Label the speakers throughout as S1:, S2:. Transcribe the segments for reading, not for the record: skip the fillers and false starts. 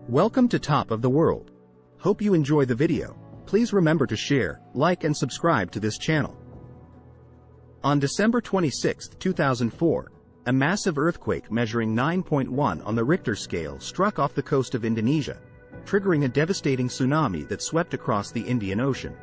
S1: Welcome to Top of the World. Hope you enjoy the video. Please remember to share, like and subscribe to this channel. On December 26, 2004, a massive earthquake measuring 9.1 on the Richter scale struck off the coast of Indonesia, triggering a devastating tsunami that swept across the Indian Ocean.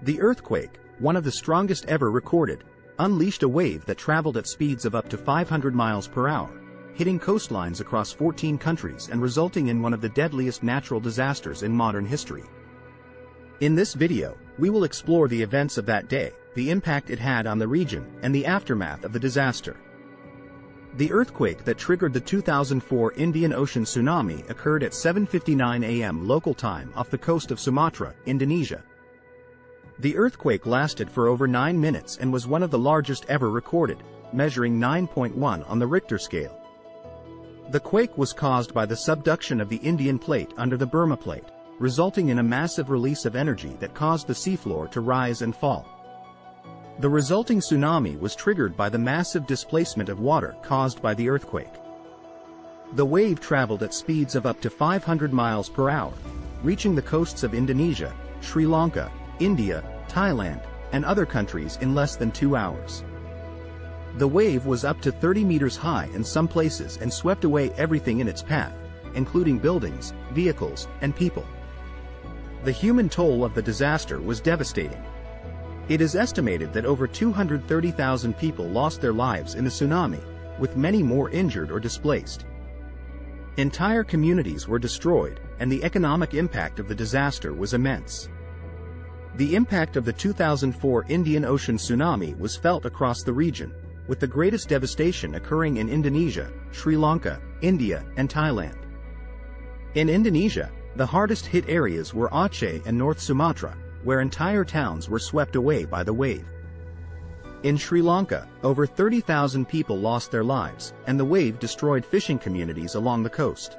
S1: The earthquake, one of the strongest ever recorded, unleashed a wave that traveled at speeds of up to 500 miles per hour, hitting coastlines across 14 countries and resulting in one of the deadliest natural disasters in modern history. In this video, we will explore the events of that day, the impact it had on the region, and the aftermath of the disaster. The earthquake that triggered the 2004 Indian Ocean tsunami occurred at 7:59 a.m. local time off the coast of Sumatra, Indonesia. The earthquake lasted for over 9 minutes and was one of the largest ever recorded, measuring 9.1 on the Richter scale. The quake was caused by the subduction of the Indian plate under the Burma plate, resulting in a massive release of energy that caused the seafloor to rise and fall. The resulting tsunami was triggered by the massive displacement of water caused by the earthquake. The wave traveled at speeds of up to 500 miles per hour, reaching the coasts of Indonesia, Sri Lanka, India, Thailand, and other countries in less than 2 hours. The wave was up to 30 meters high in some places and swept away everything in its path, including buildings, vehicles, and people. The human toll of the disaster was devastating. It is estimated that over 230,000 people lost their lives in the tsunami, with many more injured or displaced. Entire communities were destroyed, and the economic impact of the disaster was immense. The impact of the 2004 Indian Ocean tsunami was felt across the region, with the greatest devastation occurring in Indonesia, Sri Lanka, India, and Thailand. In Indonesia, the hardest hit areas were Aceh and North Sumatra, where entire towns were swept away by the wave. In Sri Lanka, over 30,000 people lost their lives, and the wave destroyed fishing communities along the coast.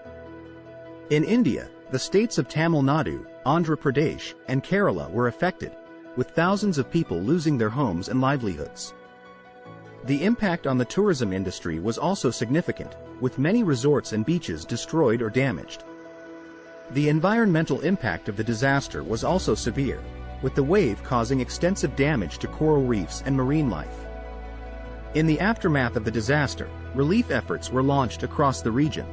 S1: In India, the states of Tamil Nadu, Andhra Pradesh, and Kerala were affected, with thousands of people losing their homes and livelihoods. The impact on the tourism industry was also significant, with many resorts and beaches destroyed or damaged. The environmental impact of the disaster was also severe, with the wave causing extensive damage to coral reefs and marine life. In the aftermath of the disaster, relief efforts were launched across the region.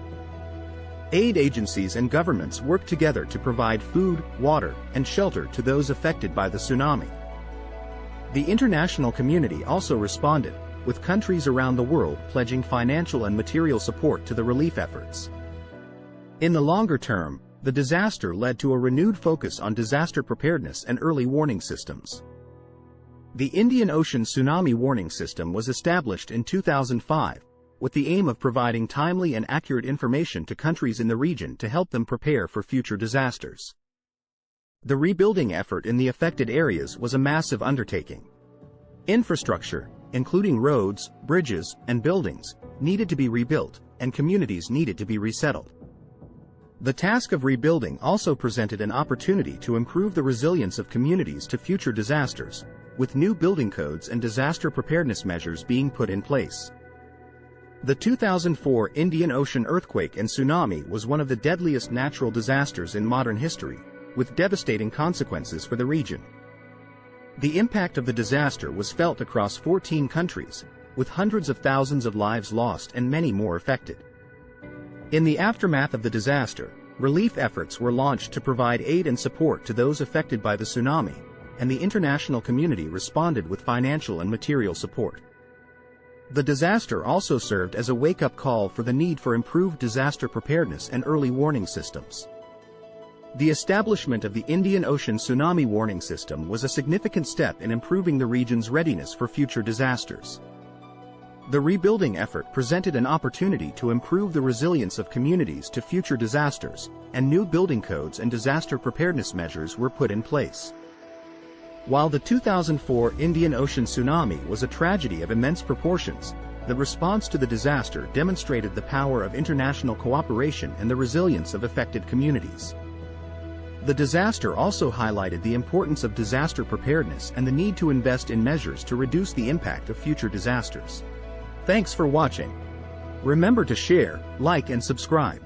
S1: Aid agencies and governments worked together to provide food, water, and shelter to those affected by the tsunami. The international community also responded, with countries around the world pledging financial and material support to the relief efforts. In the longer term, the disaster led to a renewed focus on disaster preparedness and early warning systems. The Indian Ocean Tsunami Warning System was established in 2005, with the aim of providing timely and accurate information to countries in the region to help them prepare for future disasters. The rebuilding effort in the affected areas was a massive undertaking. Infrastructure, including roads, bridges, and buildings, needed to be rebuilt, and communities needed to be resettled. The task of rebuilding also presented an opportunity to improve the resilience of communities to future disasters, with new building codes and disaster preparedness measures being put in place. The 2004 Indian Ocean earthquake and tsunami was one of the deadliest natural disasters in modern history, with devastating consequences for the region. The impact of the disaster was felt across 14 countries, with hundreds of thousands of lives lost and many more affected. In the aftermath of the disaster, relief efforts were launched to provide aid and support to those affected by the tsunami, and the international community responded with financial and material support. The disaster also served as a wake-up call for the need for improved disaster preparedness and early warning systems. The establishment of the Indian Ocean Tsunami Warning System was a significant step in improving the region's readiness for future disasters. The rebuilding effort presented an opportunity to improve the resilience of communities to future disasters, and new building codes and disaster preparedness measures were put in place. While the 2004 Indian Ocean tsunami was a tragedy of immense proportions, the response to the disaster demonstrated the power of international cooperation and the resilience of affected communities. The disaster also highlighted the importance of disaster preparedness and the need to invest in measures to reduce the impact of future disasters. Thanks for watching. Remember to share, like and subscribe.